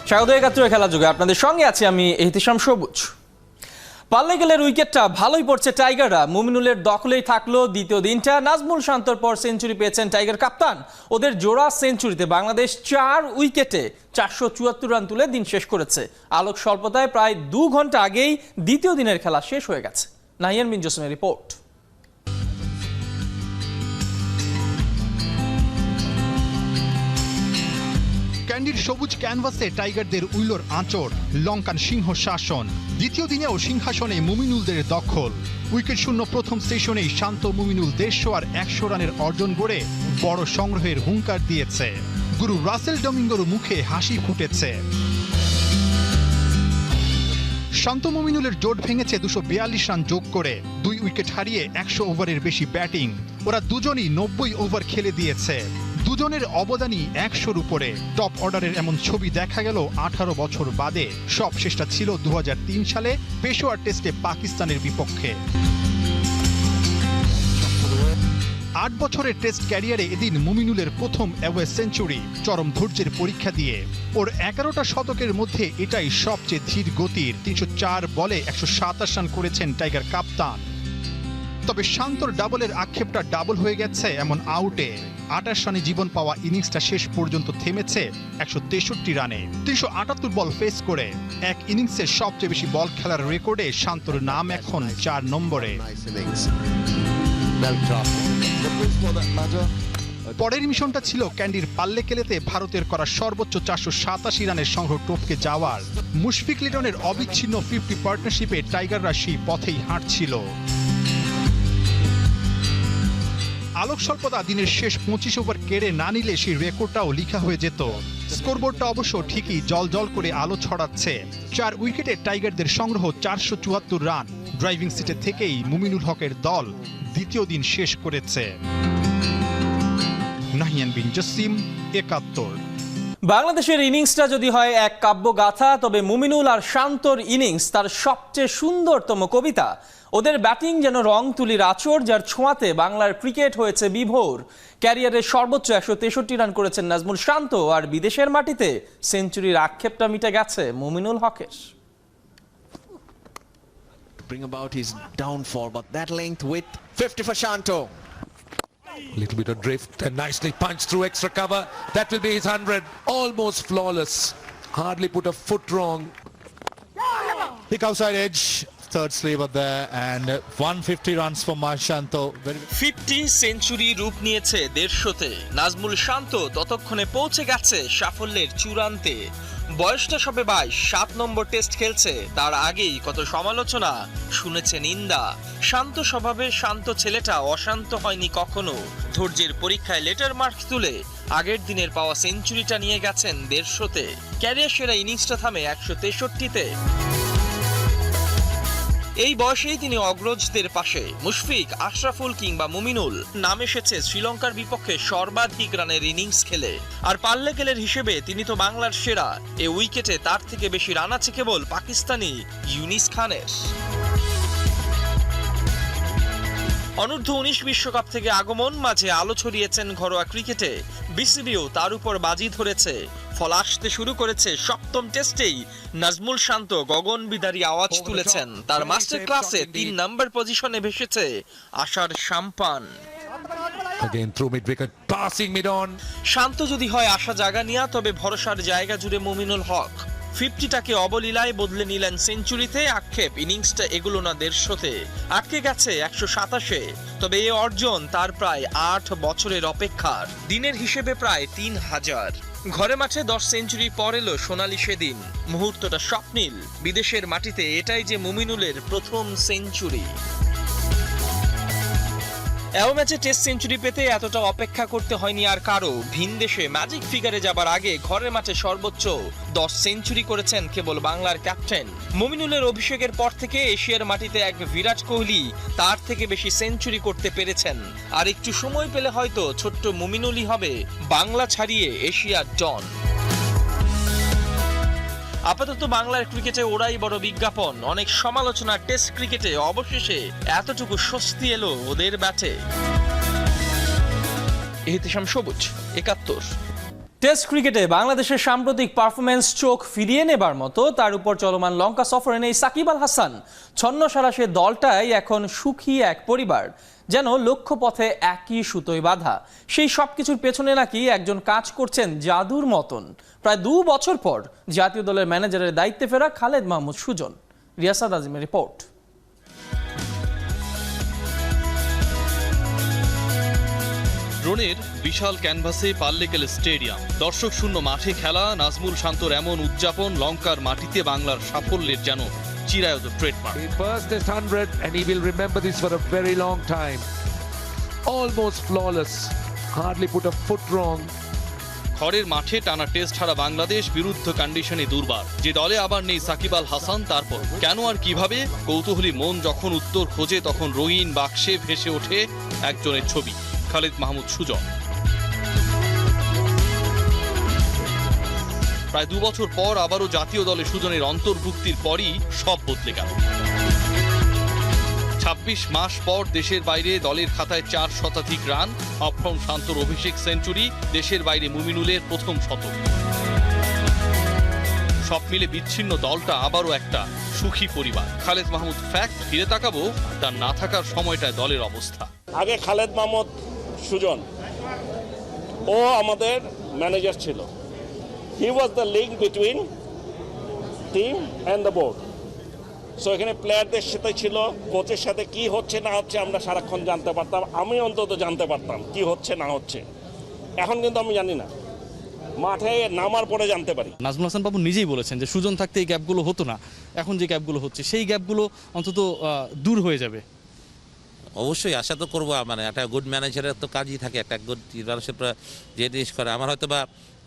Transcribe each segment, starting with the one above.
স্বাগত ৭১ খেলা যুগে আপনাদের সঙ্গে আছি আমি ইহতিশাম সবুজ। পাল্লে গেলের উইকেটটা ভালোই পড়ছে টাইগাররা। মুমিনুলের দখলেই থাকলো দ্বিতীয় দিনটা। নাজমুল শান্তর পর সেঞ্চুরি পেয়েছেন টাইগার কাপ্তান। ওদের জোড়া সেঞ্চুরিতে বাংলাদেশ 4 উইকেটে 474 রান তুলে দিন শেষ করেছে। আলোক স্বল্পতায় প্রায় 2 ঘন্টা আগেই দ্বিতীয় দিনের খেলা শেষ হয়ে গেছে। নাহিয়ান বিন জসিমের রিপোর্ট। ক্যান্ডির সবুজ ক্যানভাসে টাইগারদের উইলোর আঁচড়, লঙ্কান সিংহ শাসন। দ্বিতীয় দিনেও সিংহাসনে মুমিনুলদের দখল। উইকেট শূন্য প্রথম সেশনেই শান্ত মুমিনুল 150 আর 100 রানের অর্জন গড়ে বড় সংগ্রহের হুঙ্কার দিয়েছে। গুরু রাসেল ডমিঙ্গোর মুখে হাসি ফুটেছে। শান্ত মুমিনুলের জোট ভেঙেছে 242 রান যোগ করে। 2 উইকেট হারিয়ে 100 ওভারের বেশি ব্যাটিং। ওরা দুজনই 90 ওভার খেলে দিয়েছে। দুজনের অবদানই 100-র উপরে। টপ অর্ডারের এমন ছবি দেখা গেল 18 বছর বাদে। সব শেষটা ছিল 2003 সালে পেশোয়ার টেস্টে পাকিস্তানের বিপক্ষে। 8 বছরের টেস্ট ক্যারিয়ারে এদিন মুমিনুলের প্রথম অ্যাওয়ে সেঞ্চুরি, চরম ধৈর্যের পরীক্ষা দিয়ে। ওর 11টা শতকের মধ্যে এটাই সবচেয়ে ধীর গতির। 304 বলে 127 রান করেছেন টাইগার কাপ্তান। তবে শান্তর ডাবলের আক্ষেপটা ডাবল হয়ে গেছে এমন আউটে। 28 রানে জীবন পাওয়া ইনিংসটা শেষ পর্যন্ত থেমেছে 163 রানে। 378 বল ফেস করে এক ইনিংসে সবচেয়ে বেশি বল খেলার রেকর্ডে শান্তর নাম এখন 4 নম্বরে। পরের মিশনটা ছিল ক্যান্ডির পাল্লে কেলেতে ভারতের করা সর্বোচ্চ 487 রানের সংগ্রহ টপকে যাওয়ার। মুশফিক লিটনের অবিচ্ছিন্ন 50 পার্টনারশিপে টাইগাররা সেই পথেই হাঁটছিল। আলোক স্বল্পতা দিনের শেষ 25 ওভার কেড়ে না নিলে সেই রেকর্ডটাও লিখা হয়ে যেত। স্কোরবোর্ডটা অবশ্য ঠিকই জল জল করে আলো ছড়াচ্ছে। 4 উইকেটে টাইগারদের সংগ্রহ 474 রান। ড্রাইভিং সিটে থেকেই মুমিনুল হকের দল দ্বিতীয় দিন শেষ করেছে। নাহিয়ান বিন জসিম, ৭১। বাংলাদেশের ইনিংসটা যদি হয় এক কাব্যগাথা, তবে মুমিনুল আর শান্তর ইনিংস তার সবচেয়ে সুন্দরতম কবিতা। ওদের ব্যাটিং যেন রং তুলির আঁচড়, যার ছোঁয়াতে বাংলার ক্রিকেট হয়েছে বিভোর। ক্যারিয়ারের সর্বোচ্চ 163 রান করেছেন নাজমুল শান্ত, আর বিদেশের মাটিতে সেঞ্চুরির আক্ষেপটা মিটে গেছে মুমিনুল হকের। Bring about his downfall, but that length with 50 for Shanto. A little bit of drift and nicely punched through extra cover. That will be his 100. Almost flawless. Hardly put a foot wrong. Pick outside edge. Third sliver there and 150 runs for Shanto. 50 century রূপ নিয়েছে 150-তে। নাজমুল শান্ত ততক্ষণে পৌঁছে গেছে সাফল্যের চূড়ান্তে। বয়সটা সবে 22, 7 নম্বর test খেলছে। তার আগেই কত সমালোচনা, শুনেছে নিন্দা। শান্ত স্বভাবে শান্ত ছেলেটা অশান্ত হয়নি কখনো। ধৈর্যের পরীক্ষায় লেটার মার্ক তুলে আগের দিনের পাওয়া সেঞ্চুরিটা নিয়ে গেছেন 150-তে। ক্যারিয়ার সেরা ইনিংসটা থামে 163-তে। এই বয়সেই তিনি অগ্রজদের পাশে। মুশফিক, আশরাফুল কিংবা মুমিনুল নাম এসেছে শ্রীলঙ্কার বিপক্ষে সর্বাধিক রানের ইনিংস খেলে। আর পাল্লে গেলের হিসেবে তিনি তো বাংলার সেরা। এ উইকেটে তার থেকে বেশি রান আছে কেবল পাকিস্তানি ইউনিস খানের। অনূর্ধ্ব 19 বিশ্বকাপ থেকে আগমন, মাঝে আলো ছড়িয়েছেন ঘরোয়া ক্রিকেটে। বিসিবিও তার উপর বাজি ধরেছে। ফল আসতে শুরু করেছে 7ম টেস্টেই। নাজমুল শান্ত গগনবিদারী আওয়াজ তুলেছেন। তার মাস্টার ক্লাসে 3 নম্বর পজিশনে ভেসেছে আশার সাম্পান। Again through mid wicket, passing mid on. শান্ত যদি হয় আশা জাগানিয়া, তবে ভরসার জায়গা জুড়ে মুমিনুল হক। 50টাকে অবলীলায় বদলে নিলেন সেঞ্চুরিতে। আক্ষেপ ইনিংসটা এগুলো না 150-তে, আটকে গেছে 127-এ। তবে এই অর্জন তার প্রায় 8 বছরের অপেক্ষার। দিনের হিসেবে প্রায় 3000। ঘরে মাঠে 10 সেঞ্চুরি পর এলো সোনালি সেদিন। মুহূর্তটা স্বপ্নীল। বিদেশের মাটিতে এটাই যে মুমিনুলের প্রথম সেঞ্চুরি। এও ম্যাচে টেস্ট সেঞ্চুরি পেতে এতটা অপেক্ষা করতে হয়নি আর কারো। ভিন দেশে ম্যাজিক ফিগারে যাবার আগে ঘরের মাঠে সর্বোচ্চ 10 সেঞ্চুরি করেছেন কেবল বাংলার ক্যাপ্টেন। মুমিনুলের অভিষেকের পর থেকে এশিয়ার মাটিতে এক বিরাট কোহলি তার থেকে বেশি সেঞ্চুরি করতে পেরেছেন। আর একটু সময় পেলে হয়তো ছোট্ট মুমিনুলই হবে বাংলা ছাড়িয়ে এশিয়ার ডন। আপাতত বাংলার ক্রিকেটে ওরাই বড় বিজ্ঞাপন। অনেক সমালোচনা টেস্ট ক্রিকেটে অবশেষে এতটুকু স্বস্তি এলো ওদের ব্যাটে। ইহতিশাম সবুজ, ৭১। টেস্ট ক্রিকেটে বাংলাদেশের সাম্প্রতিক পারফরমেন্স চোখ ফিরিয়ে নেবার মতো, তার উপর চলমান লঙ্কা সফরে নেই সাকিব আল হাসান। ছন্নসারা সে দলটাই এখন সুখী এক পরিবার, যেন লক্ষ্যপথে একই সুতোয় বাঁধা। সেই সব কিছুর পেছনে নাকি একজন কাজ করছেন জাদুর মতন। প্রায় 2 বছর পর জাতীয় দলের ম্যানেজারের দায়িত্বে ফেরা খালেদ মাহমুদ সুজন। রিয়াসাদ আজিমের রিপোর্ট। ড্রোনের বিশাল ক্যানভাসে পাল্লিকেল স্টেডিয়াম, দর্শক শূন্য মাঠে খেলা নাজমুল শান্তর এমন উদযাপন লঙ্কার মাটিতে বাংলার সাফল্যের যেন চিরায়ত trademark. He burst this 100 and he will remember this for a very long time. Almost flawless, hardly put a foot wrong. খড়ের মাঠে টানা টেস্ট হারা বাংলাদেশ বিরুদ্ধ কন্ডিশনে দুর্বার। যে দলে আবার নেই সাকিব আল হাসান, তারপর কেন আর কিভাবে? কৌতূহলী মন যখন উত্তর খোঁজে, তখন রঙিন বাক্সে ভেসে ওঠে একজনের ছবি, খালেদ মাহমুদ সুজন। প্রায় 2 বছর পর আবারও জাতীয় দলে সুজনের অন্তর্ভুক্তির পরই সব বদলে গেল। 26 মাস পর দেশের বাইরে দলের খাতায় 4 শতাধিক রান, অফ্রম শান্তর অভিষেক সেঞ্চুরি, দেশের বাইরে মুমিনুলের প্রথম শতক। সব মিলে বিচ্ছিন্ন দলটা আবারও একটা সুখী পরিবার। খালেদ মাহমুদ ফ্যাক্ট, ফিরে তাকাবো তার না থাকার সময়টায় দলের অবস্থা। আগে খালেদ মাহমুদ সুজন ও আমাদের ম্যানেজার ছিল। He was the link between team and the board. So এখানে প্লেয়ারদের সাথে ছিল, কোচের সাথে কি হচ্ছে না হচ্ছে আমরা সারাক্ষণ জানতে পারতাম। আমি অন্তত জানতে পারতাম কি হচ্ছে না হচ্ছে। এখন কিন্তু আমি জানি না, মাঠে নামার পরে জানতে পারি। নাজমুল হাসান বাবু নিজেই বলেছেন যে সুজন থাকতে এই গ্যাপগুলো হতো না, এখন যে গ্যাপগুলো হচ্ছে সেই গ্যাপগুলো অন্তত দূর হয়ে যাবে। অবশ্যই আশা তো করবো, মানে একটা গুড ম্যানেজারের তো কাজই থাকে, একটা গুড লিডারশিপ যে জিনিস করে। আমার হয়তো বা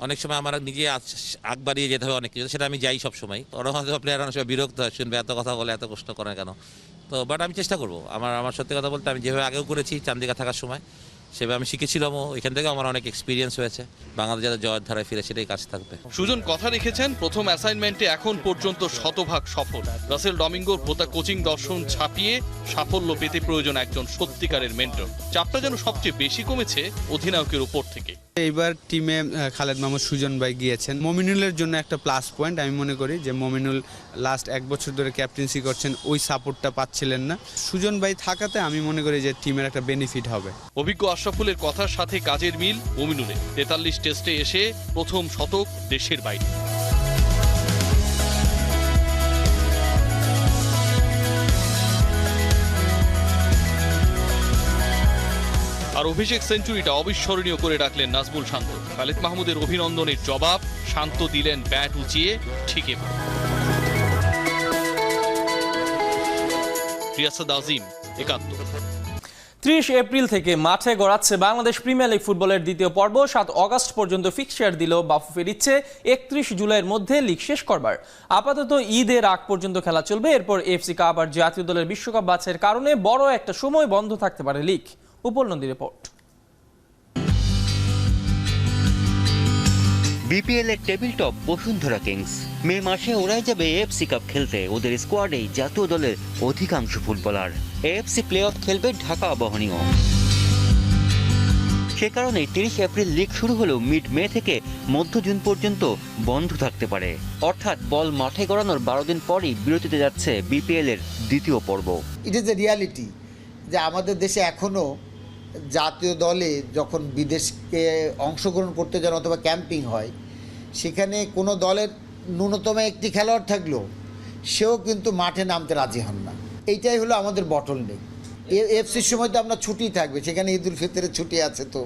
অনেক সময় আমার নিজে আগ বাড়িয়ে যেতে হবে অনেক কিছু, সেটা আমি যাই সবসময়। ওরা হয়তো প্লেয়ার অনেক সময় বিরক্ত হয়, শুনবে এত কথা বলে, এত কষ্ট করে কেন। তো বাট আমি চেষ্টা করবো। আমার সত্যি কথা বলতে, আমি যেভাবে আগেও করেছি চান্দিকা থাকার সময়, সেভাবে আমি শিখেছিলামও। এখান থেকে আমার অনেক এক্সপিরিয়েন্স হয়েছে। বাংলাদেশ যাতে জয়ের ধারায় ফিরে, সেটাই কাজ থাকবে। সুজন কথা রেখেছেন, প্রথম অ্যাসাইনমেন্টে এখন পর্যন্ত 100% সফল। রাসেল ডমিঙ্গোর ভোতা কোচিং দর্শন ছাপিয়ে সাফল্য পেতে প্রয়োজন একজন সত্যিকারের মেন্টর। চাপটা যেন সবচেয়ে বেশি কমেছে অধিনায়কের উপর থেকে। এইবার টিমে খালেদ মাহমুদ সুজন ভাই গিয়েছেন, মমিনুলের জন্য একটা প্লাস পয়েন্ট আমি মনে করি। যে মমিনুল লাস্ট 1 বছর ধরে ক্যাপ্টেন্সি করছেন, ওই সাপোর্টটা পাচ্ছিলেন না। সুজন ভাই থাকাতে আমি মনে করি যে টিমের একটা বেনিফিট হবে। অভিজ্ঞ আশরাফুলের কথার সাথে কাজের মিল মমিনুলের। 43 টেস্টে এসে প্রথম শতক দেশের বাইরে। আর অভিষেক সেঞ্চুরিটা অবিস্মরণীয় করে রাখলেন নাজমুল শান্ত। খালেদ মাহমুদের অভিনন্দনের জবাব শান্ত দিলেন ব্যাট উঁচিয়ে ঠিকে। রিয়াসাদ আজিম, 71। 30 এপ্রিল থেকে মাঠে গড়াচ্ছে বাংলাদেশ প্রিমিয়ার লিগ ফুটবলের দ্বিতীয় পর্ব। 7 অগস্ট পর্যন্ত ফিক্সচার দিল বাফুফের ইচ্ছে 31 জুলাইয়ের মধ্যে লিগ শেষ করবার। আপাতত ঈদের আগ পর্যন্ত খেলা চলবে, এরপর এফসি কাপ আর জাতীয় দলের বিশ্বকাপ বাছাইয়ের কারণে বড় একটা সময় বন্ধ থাকতে পারে লিগ। উপলনন্দী রিপোর্ট। বিপিএল এর টেবিল টপ বসুন্ধরা কিংস মে মাসে ওরাই যাবে এএফসি কাপ খেলতে। ওদের স্কোয়াডেই জাতীয় দলের অধিকাংশ ফুটবলার। এএফসি প্লে অফ খেলবে ঢাকা আবাহনীও। সে কারণে 30 এপ্রিল লিগ শুরু হলেও মিড মে থেকে মধ্য জুন পর্যন্ত বন্ধ থাকতে পারে। অর্থাৎ বল মাঠে গড়ানোর 12 দিন পরই বিরতিতে যাচ্ছে বিপিএল এর দ্বিতীয় পর্ব। ইট ইজ এ রিয়ালিটি যে আমাদের দেশে এখনও জাতীয় দলে যখন বিদেশকে অংশগ্রহণ করতে যান অথবা ক্যাম্পিং হয়, সেখানে কোনো দলের ন্যূনতম একটি খেলোয়াড় থাকলেও সেও কিন্তু মাঠে নামতে রাজি হন না। এইটাই হলো আমাদের বটলনেক। এফসির সময় তো আপনার ছুটি থাকবে, সেখানে ঈদ উল ফিতরের ছুটি আছে, তো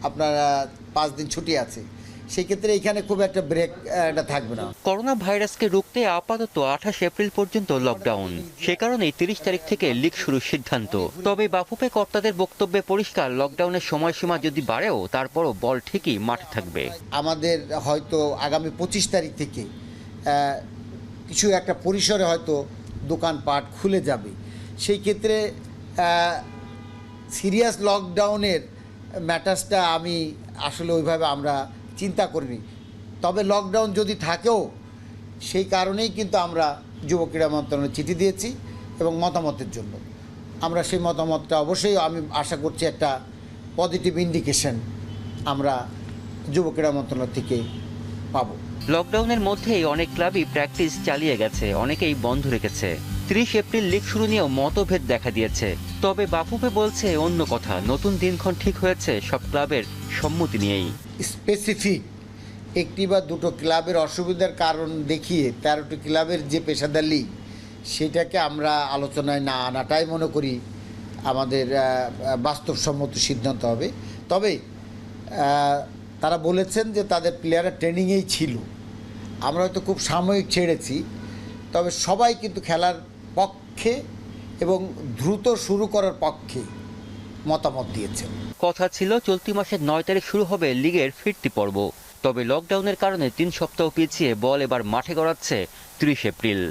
আপনার 5 দিন ছুটি আছে, সেই ক্ষেত্রে এখানে খুব একটা ব্রেক থাকবে না। করোনা ভাইরাসকে রুখতে আপাতত 28 এপ্রিল পর্যন্ত লকডাউন। সে কারণে 30 তারিখ থেকে লিগ শুরুর সিদ্ধান্ত। তবে বাফুফে কর্তাদের বক্তব্যে পরিষ্কার, লকডাউনের সময়সীমা যদি বাড়েও তারপরও বল ঠিকই মাঠে থাকবে। আমাদের হয়তো আগামী 25 তারিখ থেকে কিছু একটা পরিসরে হয়তো দোকানপাট খুলে যাবে। সেই ক্ষেত্রে সিরিয়াস লকডাউনের ম্যাটার্সটা আমি আসলে ওইভাবে আমরা চিন্তা করিনি। তবে লকডাউন যদি থাকেও সেই কারণেই কিন্তু আমরা যুব ক্রীড়া মন্ত্রণালয়ে চিঠি দিয়েছি এবং মতামতের জন্য। আমরা সেই মতামতটা অবশ্যই আমি আশা করছি একটা পজিটিভ ইন্ডিকেশন আমরা যুব ক্রীড়া মন্ত্রণালয় থেকে পাবো। লকডাউনের মধ্যেই অনেক ক্লাবই প্র্যাকটিস চালিয়ে গেছে, অনেকেই বন্ধ রেখেছে। 30 এপ্রিল লিগ শুরু নিয়েও মতভেদ দেখা দিয়েছে। তবে বাফুফে বলছে অন্য কথা, নতুন দিনক্ষণ ঠিক হয়েছে সব ক্লাবের সম্মতি নিয়েই। স্পেসিফিক একটি বা দুটো ক্লাবের অসুবিধার কারণ দেখিয়ে 13টি ক্লাবের যে পেশাদার লিগ সেটাকে আমরা আলোচনায় না আনাটাই মনে করি আমাদের বাস্তবসম্মত সিদ্ধান্ত হবে। তবে তারা বলেছেন যে তাদের প্লেয়াররা ট্রেনিংয়েই ছিল, আমরা হয়তো খুব সাময়িক ছেড়েছি, তবে সবাই কিন্তু খেলার পক্ষে এবং দ্রুত শুরু করার পক্ষে মতামত দিয়েছেন। কথা ছিল চলতি মাসের 9 তারিখ শুরু হবে লিগের ফিরতি পর্ব। তবে লকডাউনের কারণে 3 সপ্তাহ পিছিয়ে বল এবার মাঠে গড়াচ্ছে 30 এপ্রিল।